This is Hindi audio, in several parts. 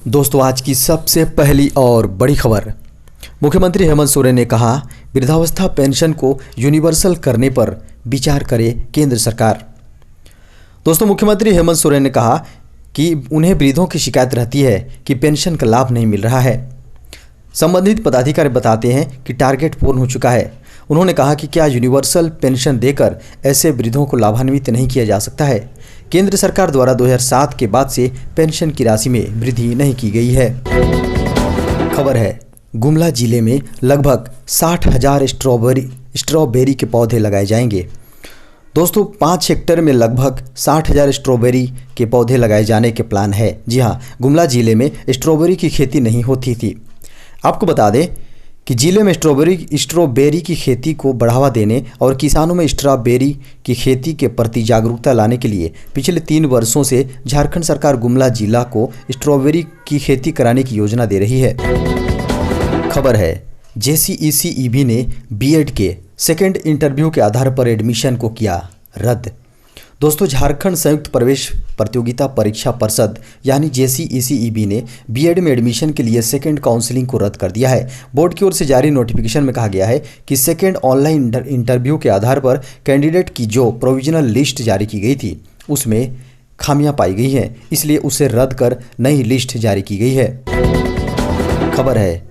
दोस्तों, आज की सबसे पहली और बड़ी खबर। मुख्यमंत्री हेमंत सोरेन ने कहा, वृद्धावस्था पेंशन को यूनिवर्सल करने पर विचार करे केंद्र सरकार। दोस्तों, मुख्यमंत्री हेमंत सोरेन ने कहा कि उन्हें वृद्धों की शिकायत रहती है कि पेंशन का लाभ नहीं मिल रहा है। संबंधित पदाधिकारी बताते हैं कि टारगेट पूर्ण हो चुका है। उन्होंने कहा कि क्या यूनिवर्सल पेंशन देकर ऐसे वृद्धों को लाभान्वित नहीं किया जा सकता है। केंद्र सरकार द्वारा 2007 के बाद से पेंशन की राशि में वृद्धि नहीं की गई है। खबर है, गुमला जिले में लगभग 60,000 स्ट्रॉबेरी के पौधे लगाए जाएंगे। दोस्तों, 5 हेक्टेयर में लगभग 60,000 स्ट्रॉबेरी के पौधे लगाए जाने के प्लान है। जी हाँ, गुमला जिले में स्ट्रॉबेरी की खेती नहीं होती थी। आपको बता दें कि जिले में स्ट्रॉबेरी की खेती को बढ़ावा देने और किसानों में स्ट्रॉबेरी की खेती के प्रति जागरूकता लाने के लिए पिछले 3 वर्षों से झारखंड सरकार गुमला जिला को स्ट्रॉबेरी की खेती कराने की योजना दे रही है। खबर है, JCECEB ने बीएड के सेकेंड इंटरव्यू के आधार पर एडमिशन को किया रद्द। दोस्तों, झारखंड संयुक्त प्रवेश प्रतियोगिता परीक्षा परिषद यानी JCECEB ने बीएड में एडमिशन के लिए सेकेंड काउंसलिंग को रद्द कर दिया है। बोर्ड की ओर से जारी नोटिफिकेशन में कहा गया है कि सेकेंड ऑनलाइन इंटरव्यू के आधार पर कैंडिडेट की जो प्रोविजनल लिस्ट जारी की गई थी उसमें खामियां पाई गई हैं, इसलिए उसे रद्द कर नई लिस्ट जारी की गई है। खबर है,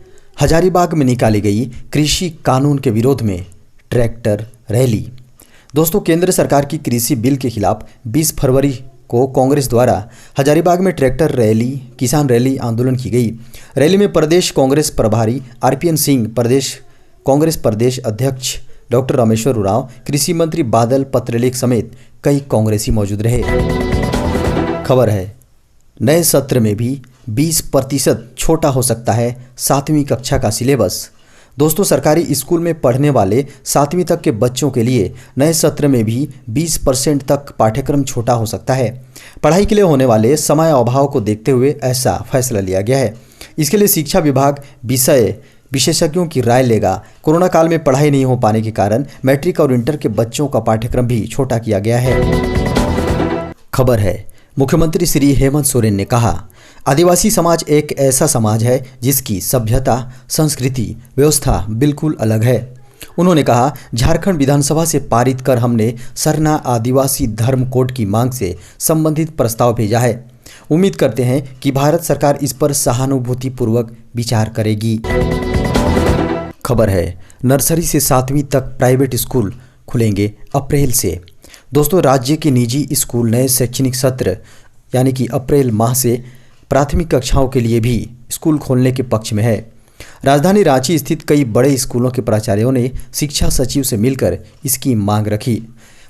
हजारीबाग में निकाली गई कृषि कानून के विरोध में ट्रैक्टर रैली। दोस्तों, केंद्र सरकार की कृषि बिल के खिलाफ 20 फरवरी को कांग्रेस द्वारा हजारीबाग में ट्रैक्टर रैली, किसान रैली आंदोलन की गई। रैली में प्रदेश कांग्रेस प्रभारी RPN सिंह, प्रदेश कांग्रेस प्रदेश अध्यक्ष डॉक्टर रामेश्वर उरांव, कृषि मंत्री बादल पत्रलेख समेत कई कांग्रेसी मौजूद रहे। खबर है, नए सत्र में भी 20% छोटा हो सकता है 7वीं कक्षा का सिलेबस। दोस्तों, सरकारी स्कूल में पढ़ने वाले 7वीं तक के बच्चों के लिए नए सत्र में भी 20% तक पाठ्यक्रम छोटा हो सकता है। पढ़ाई के लिए होने वाले समय अभाव को देखते हुए ऐसा फैसला लिया गया है। इसके लिए शिक्षा विभाग विषय विशेषज्ञों की राय लेगा। कोरोना काल में पढ़ाई नहीं हो पाने के कारण मैट्रिक और इंटर के बच्चों का पाठ्यक्रम भी छोटा किया गया है। खबर है, मुख्यमंत्री श्री हेमंत सोरेन ने कहा, आदिवासी समाज एक ऐसा समाज है जिसकी सभ्यता, संस्कृति, व्यवस्था बिल्कुल अलग है। उन्होंने कहा, झारखंड विधानसभा से पारित कर हमने सरना आदिवासी धर्म कोड की मांग से संबंधित प्रस्ताव भेजा है। उम्मीद करते हैं कि भारत सरकार इस पर सहानुभूतिपूर्वक विचार करेगी। खबर है, नर्सरी से 7वीं तक प्राइवेट स्कूल खुलेंगे अप्रैल से। दोस्तों, राज्य के निजी स्कूल नए शैक्षणिक सत्र यानी कि अप्रैल माह से प्राथमिक कक्षाओं के लिए भी स्कूल खोलने के पक्ष में है। राजधानी रांची स्थित कई बड़े स्कूलों के प्राचार्यों ने शिक्षा सचिव से मिलकर इसकी मांग रखी।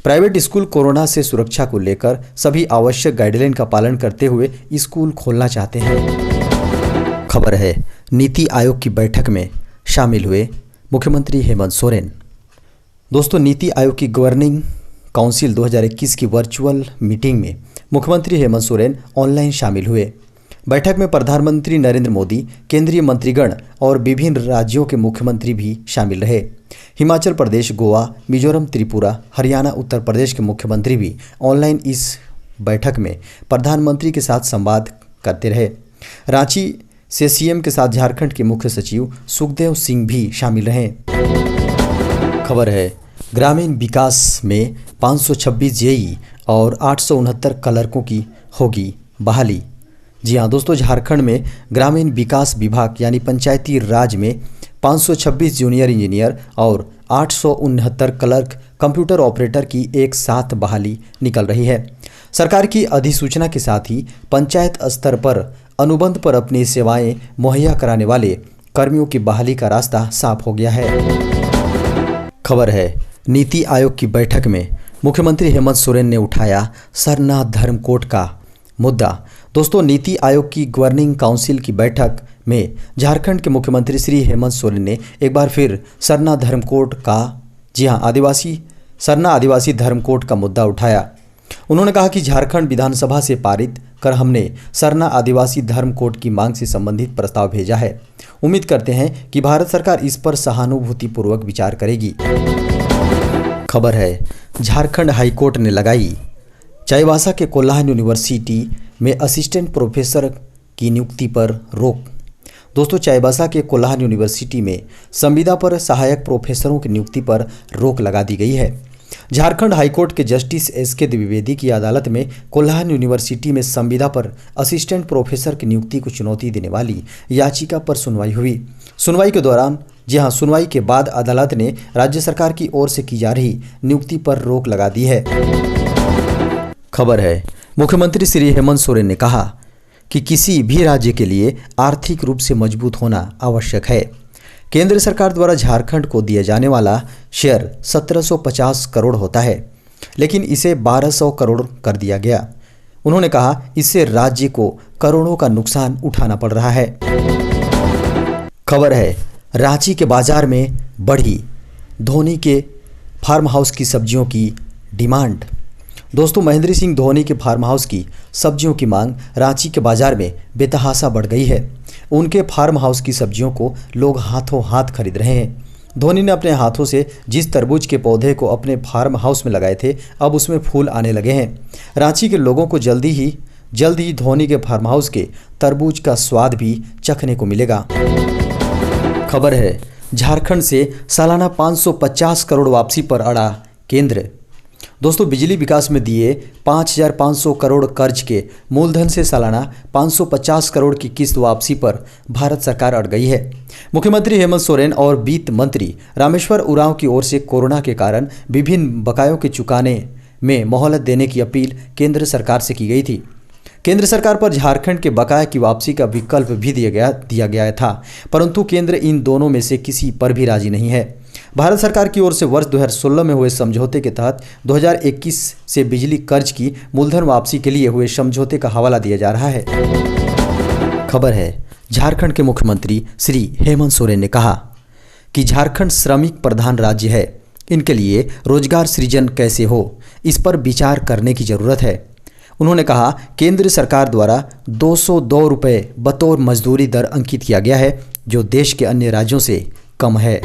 प्राइवेट स्कूल कोरोना से सुरक्षा को लेकर सभी आवश्यक गाइडलाइन का पालन करते हुए स्कूल खोलना चाहते हैं। खबर है, नीति आयोग की बैठक में शामिल हुए मुख्यमंत्री हेमंत सोरेन। दोस्तों, नीति आयोग की गवर्निंग काउंसिल 2021 की वर्चुअल मीटिंग में मुख्यमंत्री हेमंत सोरेन ऑनलाइन शामिल हुए। बैठक में प्रधानमंत्री नरेंद्र मोदी, केंद्रीय मंत्रीगण और विभिन्न राज्यों के मुख्यमंत्री भी शामिल रहे। हिमाचल प्रदेश, गोवा, मिजोरम, त्रिपुरा, हरियाणा, उत्तर प्रदेश के मुख्यमंत्री भी ऑनलाइन इस बैठक में प्रधानमंत्री के साथ संवाद करते रहे। रांची से CM के साथ झारखंड के मुख्य सचिव सुखदेव सिंह भी शामिल रहे। खबर है, ग्रामीण विकास में 526 JE और 869 क्लर्कों की होगी बहाली। जी हाँ दोस्तों, झारखंड में ग्रामीण विकास विभाग यानी पंचायती राज में 526 जूनियर इंजीनियर और 869 क्लर्क कंप्यूटर ऑपरेटर की एक साथ बहाली निकल रही है। सरकार की अधिसूचना के साथ ही पंचायत स्तर पर अनुबंध पर अपनी सेवाएं मुहैया कराने वाले कर्मियों की बहाली का रास्ता साफ हो गया है। खबर है, नीति आयोग की बैठक में मुख्यमंत्री हेमंत सोरेन ने उठाया सरना धर्म कोड का मुद्दा। दोस्तों, नीति आयोग की गवर्निंग काउंसिल की बैठक में झारखंड के मुख्यमंत्री श्री हेमंत सोरेन ने एक बार फिर सरना धर्म कोड का, जी हाँ, सरना आदिवासी धर्म कोड का मुद्दा उठाया। उन्होंने कहा कि झारखंड विधानसभा से पारित कर हमने सरना आदिवासी धर्म कोड की मांग से संबंधित प्रस्ताव भेजा है। उम्मीद करते हैं कि भारत सरकार इस पर सहानुभूतिपूर्वक विचार करेगी। खबर है, झारखंड हाईकोर्ट ने लगाई चाईबासा के कोल्हान यूनिवर्सिटी में असिस्टेंट प्रोफेसर की नियुक्ति पर रोक। दोस्तों, चाईबासा के कोल्हान यूनिवर्सिटी में संविदा पर सहायक प्रोफेसरों की नियुक्ति पर रोक लगा दी गई है। झारखंड हाईकोर्ट के जस्टिस एस.के. द्विवेदी की अदालत में कोल्हान यूनिवर्सिटी में संविदा पर असिस्टेंट प्रोफेसर की नियुक्ति को चुनौती देने वाली याचिका पर सुनवाई हुई। सुनवाई के दौरान सुनवाई के बाद अदालत ने राज्य सरकार की ओर से की जा रही नियुक्ति पर रोक लगा दी है। खबर है, मुख्यमंत्री श्री हेमंत सोरेन ने कहा कि किसी भी राज्य के लिए आर्थिक रूप से मजबूत होना आवश्यक है। केंद्र सरकार द्वारा झारखंड को दिया जाने वाला शेयर 1750 करोड़ होता है, लेकिन इसे 1200 करोड़ कर दिया गया। उन्होंने कहा, इससे राज्य को करोड़ों का नुकसान उठाना पड़ रहा है। खबर है, रांची के बाजार में बढ़ी धोनी के फार्म हाउस की सब्जियों की डिमांड। दोस्तों, महेंद्र सिंह धोनी के फार्म हाउस की सब्जियों की मांग रांची के बाजार में बेतहाशा बढ़ गई है। उनके फार्म हाउस की सब्जियों को लोग हाथों हाथ खरीद रहे हैं। धोनी ने अपने हाथों से जिस तरबूज के पौधे को अपने फार्म हाउस में लगाए थे, अब उसमें फूल आने लगे हैं। रांची के लोगों को जल्द ही धोनी के फार्म हाउस के तरबूज का स्वाद भी चखने को मिलेगा। खबर है, झारखंड से सालाना 550 करोड़ वापसी पर अड़ा केंद्र। दोस्तों, बिजली विकास में दिए 5500 करोड़ कर्ज के मूलधन से सालाना 550 करोड़ की किस्त वापसी पर भारत सरकार अड़ गई है। मुख्यमंत्री हेमंत सोरेन और वित्त मंत्री रामेश्वर उरांव की ओर से कोरोना के कारण विभिन्न बकायों के चुकाने में मोहलत देने की अपील केंद्र सरकार से की गई थी। केंद्र सरकार पर झारखंड के बकाया की वापसी का विकल्प भी दिया गया था, परंतु केंद्र इन दोनों में से किसी पर भी राजी नहीं है। भारत सरकार की ओर से वर्ष 2016 में हुए समझौते के तहत 2021 से बिजली कर्ज की मूलधन वापसी के लिए हुए समझौते का हवाला दिया जा रहा है। खबर है, झारखंड के मुख्यमंत्री श्री हेमंत सोरेन ने कहा कि झारखंड श्रमिक प्रधान राज्य है, इनके लिए रोजगार सृजन कैसे हो, इस पर विचार करने की जरूरत है। उन्होंने कहा, केंद्र सरकार द्वारा 202 रुपये बतौर मजदूरी दर अंकित किया गया है, जो देश के अन्य राज्यों से कम है।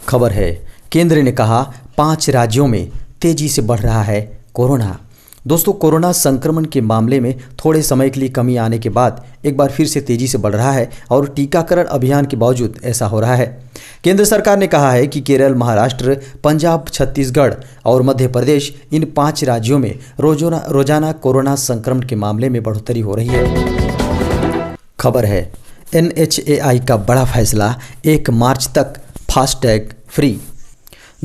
खबर है, केंद्र ने कहा 5 राज्यों में तेजी से बढ़ रहा है कोरोना। दोस्तों, कोरोना संक्रमण के मामले में थोड़े समय के लिए कमी आने के बाद एक बार फिर से तेजी से बढ़ रहा है और टीकाकरण अभियान के बावजूद ऐसा हो रहा है। केंद्र सरकार ने कहा है कि केरल, महाराष्ट्र, पंजाब, छत्तीसगढ़ और मध्य प्रदेश, इन 5 राज्यों में रोजाना कोरोना संक्रमण के मामले में बढ़ोतरी हो रही है। खबर है, NHAI का बड़ा फैसला, 1 मार्च तक फास्टैग फ्री।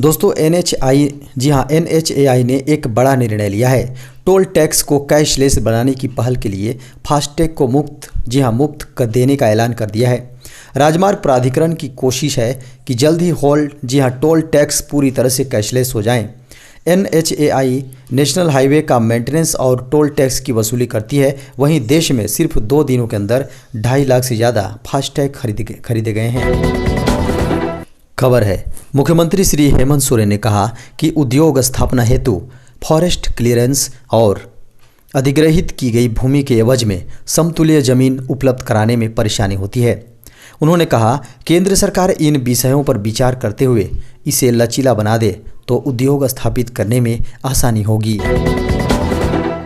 दोस्तों, NHAI ने एक बड़ा निर्णय लिया है। टोल टैक्स को कैशलेस बनाने की पहल के लिए फास्टैग को मुफ्त कर देने का ऐलान कर दिया है। राजमार्ग प्राधिकरण की कोशिश है कि जल्द ही टोल टैक्स पूरी तरह से कैशलेस हो जाएं। NHAI नेशनल हाईवे का मेंटेनेंस और टोल टैक्स की वसूली करती है। वहीं देश में सिर्फ 2 दिनों के अंदर 2.5 लाख से ज़्यादा फास्टैग खरीदे गए हैं। खबर है, मुख्यमंत्री श्री हेमंत सोरेन ने कहा कि उद्योग स्थापना हेतु फॉरेस्ट क्लियरेंस और अधिग्रहित की गई भूमि के एवज में समतुल्य जमीन उपलब्ध कराने में परेशानी होती है। उन्होंने कहा, केंद्र सरकार इन विषयों पर विचार करते हुए इसे लचीला बना दे तो उद्योग स्थापित करने में आसानी होगी।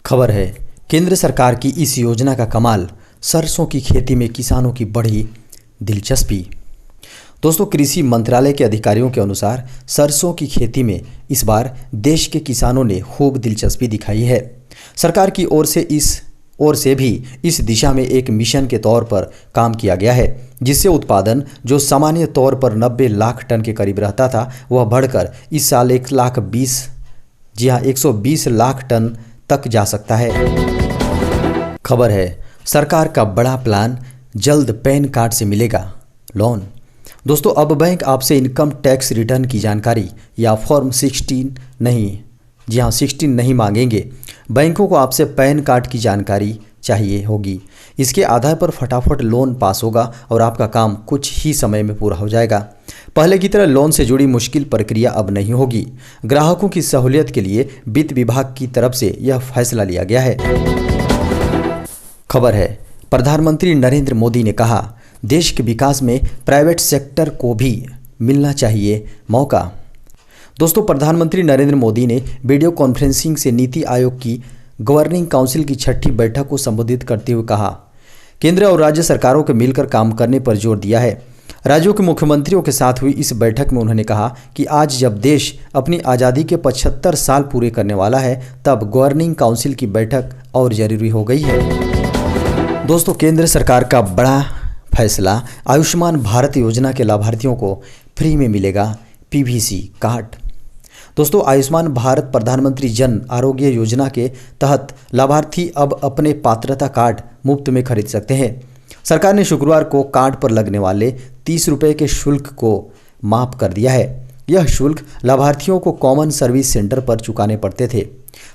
खबर है, केंद्र सरकार की इस योजना का कमाल, सरसों की खेती में किसानों की बढ़ी दिलचस्पी। दोस्तों, कृषि मंत्रालय के अधिकारियों के अनुसार सरसों की खेती में इस बार देश के किसानों ने खूब दिलचस्पी दिखाई है। सरकार की ओर से भी इस दिशा में एक मिशन के तौर पर काम किया गया है, जिससे उत्पादन जो सामान्य तौर पर 90 लाख टन के करीब रहता था, वह बढ़कर इस साल 120 लाख टन तक जा सकता है। खबर है, सरकार का बड़ा प्लान, जल्द पैन कार्ड से मिलेगा लोन। दोस्तों, अब बैंक आपसे इनकम टैक्स रिटर्न की जानकारी या फॉर्म 16 नहीं मांगेंगे। बैंकों को आपसे पैन कार्ड की जानकारी चाहिए होगी। इसके आधार पर फटाफट लोन पास होगा और आपका काम कुछ ही समय में पूरा हो जाएगा। पहले की तरह लोन से जुड़ी मुश्किल प्रक्रिया अब नहीं होगी। ग्राहकों की सहूलियत के लिए वित्त विभाग की तरफ से यह फैसला लिया गया है। खबर है, प्रधानमंत्री नरेंद्र मोदी ने कहा, देश के विकास में प्राइवेट सेक्टर को भी मिलना चाहिए मौका। दोस्तों, प्रधानमंत्री नरेंद्र मोदी ने वीडियो कॉन्फ्रेंसिंग से नीति आयोग की गवर्निंग काउंसिल की छठी बैठक को संबोधित करते हुए कहा, केंद्र और राज्य सरकारों के मिलकर काम करने पर जोर दिया है। राज्यों के मुख्यमंत्रियों के साथ हुई इस बैठक में उन्होंने कहा कि आज जब देश अपनी आज़ादी के 75 साल पूरे करने वाला है, तब गवर्निंग काउंसिल की बैठक और जरूरी हो गई है। दोस्तों, केंद्र सरकार का बड़ा फैसला, आयुष्मान भारत योजना के लाभार्थियों को फ्री में मिलेगा पीवीसी कार्ड। दोस्तों, आयुष्मान भारत प्रधानमंत्री जन आरोग्य योजना के तहत लाभार्थी अब अपने पात्रता कार्ड मुफ्त में खरीद सकते हैं। सरकार ने शुक्रवार को कार्ड पर लगने वाले 30 रुपये के शुल्क को माफ कर दिया है। यह शुल्क लाभार्थियों को कॉमन सर्विस सेंटर पर चुकाने पड़ते थे।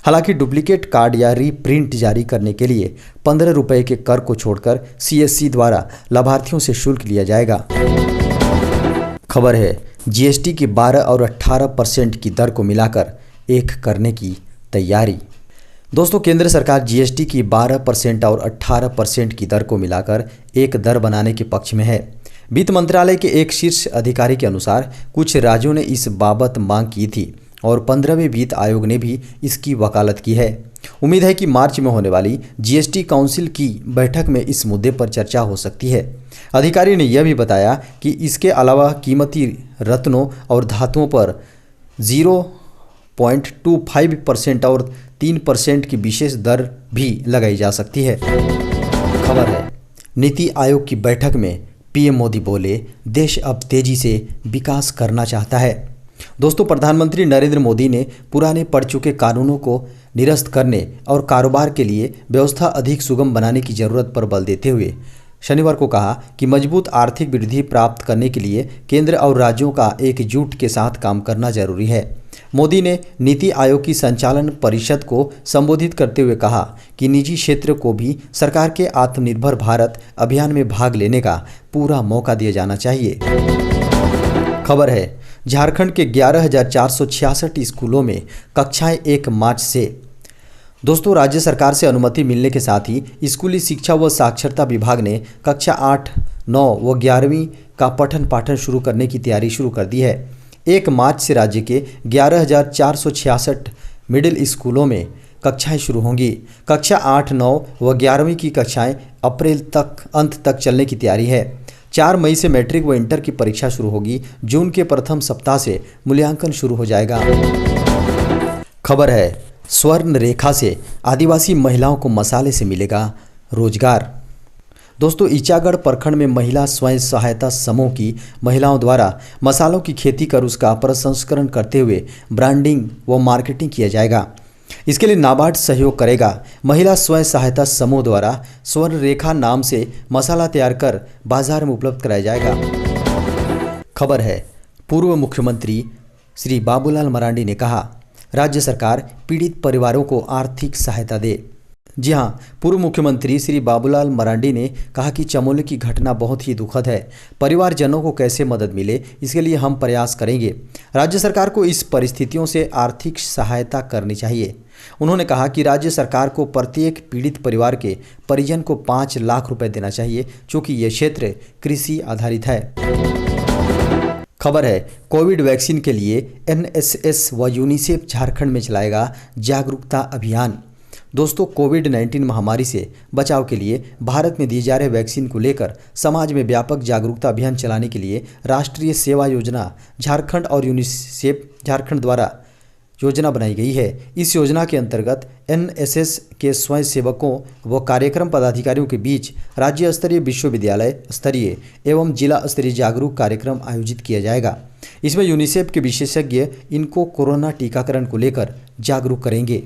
हालांकि डुप्लीकेट कार्ड या रीप्रिंट जारी करने के लिए 15 रुपये के कर को छोड़कर सीएससी द्वारा लाभार्थियों से शुल्क लिया जाएगा। खबर है, जीएसटी की 12 और 18% की दर को मिलाकर 1 करने की तैयारी। दोस्तों, केंद्र सरकार जीएसटी की 12% और 18% की दर को मिलाकर एक दर बनाने के पक्ष में है। वित्त मंत्रालय के एक शीर्ष अधिकारी के अनुसार कुछ राज्यों ने इस बाबत मांग की थी और 15वें वित्त आयोग ने भी इसकी वकालत की है। उम्मीद है कि मार्च में होने वाली जीएसटी काउंसिल की बैठक में इस मुद्दे पर चर्चा हो सकती है। अधिकारी ने यह भी बताया कि इसके अलावा कीमती रत्नों और धातुओं पर 0.25% और 3% की विशेष दर भी लगाई जा सकती है। खबर है, नीति आयोग की बैठक में पीएम मोदी बोले, देश अब तेजी से विकास करना चाहता है। दोस्तों, प्रधानमंत्री नरेंद्र मोदी ने पुराने पड़ चुके कानूनों को निरस्त करने और कारोबार के लिए व्यवस्था अधिक सुगम बनाने की जरूरत पर बल देते हुए शनिवार को कहा कि मजबूत आर्थिक वृद्धि प्राप्त करने के लिए केंद्र और राज्यों का एकजुट के साथ काम करना जरूरी है। मोदी ने नीति आयोग की संचालन परिषद को संबोधित करते हुए कहा कि निजी क्षेत्र को भी सरकार के आत्मनिर्भर भारत अभियान में भाग लेने का पूरा मौका दिया जाना चाहिए। खबर है, झारखंड के 11,466 स्कूलों में कक्षाएं 1 मार्च से। दोस्तों, राज्य सरकार से अनुमति मिलने के साथ ही स्कूली शिक्षा व साक्षरता विभाग ने कक्षा 8, 9 व 11वीं का पठन पाठन शुरू करने की तैयारी शुरू कर दी है। 1 मार्च से राज्य के 11,466 मिडिल स्कूलों में कक्षाएं शुरू होंगी। कक्षा 8, 9 व 11वीं की कक्षाएं अप्रैल तक अंत तक चलने की तैयारी है। 4 मई से मैट्रिक व इंटर की परीक्षा शुरू होगी। जून के प्रथम सप्ताह से मूल्यांकन शुरू हो जाएगा। खबर है, स्वर्ण रेखा से आदिवासी महिलाओं को मसाले से मिलेगा रोजगार। दोस्तों, ईचागढ़ प्रखंड में महिला स्वयं सहायता समूह की महिलाओं द्वारा मसालों की खेती कर उसका प्रसंस्करण करते हुए ब्रांडिंग व मार्केटिंग किया जाएगा। इसके लिए नाबार्ड सहयोग करेगा। महिला स्वयं सहायता समूह द्वारा स्वर्ण रेखा नाम से मसाला तैयार कर बाजार में उपलब्ध कराया जाएगा। खबर है, पूर्व मुख्यमंत्री श्री बाबूलाल मरांडी ने कहा, राज्य सरकार पीड़ित परिवारों को आर्थिक सहायता दे। जी हाँ, पूर्व मुख्यमंत्री श्री बाबूलाल मरांडी ने कहा कि चमोली की घटना बहुत ही दुखद है। परिवारजनों को कैसे मदद मिले, इसके लिए हम प्रयास करेंगे। राज्य सरकार को इस परिस्थितियों से आर्थिक सहायता करनी चाहिए। उन्होंने कहा कि राज्य सरकार को प्रत्येक पीड़ित परिवार के परिजन को 5 लाख रुपए देना चाहिए, क्योंकि यह क्षेत्र कृषि आधारित है। खबर है, कोविड वैक्सीन के लिए एनएसएस व यूनिसेफ झारखंड में चलाएगा जागरूकता अभियान। दोस्तों, कोविड-19 महामारी से बचाव के लिए भारत में दिए जा रहे वैक्सीन को लेकर समाज में व्यापक जागरूकता अभियान चलाने के लिए राष्ट्रीय सेवा योजना झारखंड और यूनिसेफ झारखंड द्वारा योजना बनाई गई है। इस योजना के अंतर्गत एनएसएस के स्वयंसेवकों व कार्यक्रम पदाधिकारियों के बीच राज्य स्तरीय, विश्वविद्यालय स्तरीय एवं जिला स्तरीय जागरूक कार्यक्रम आयोजित किया जाएगा। इसमें यूनिसेफ के विशेषज्ञ इनको कोरोना टीकाकरण को लेकर जागरूक करेंगे।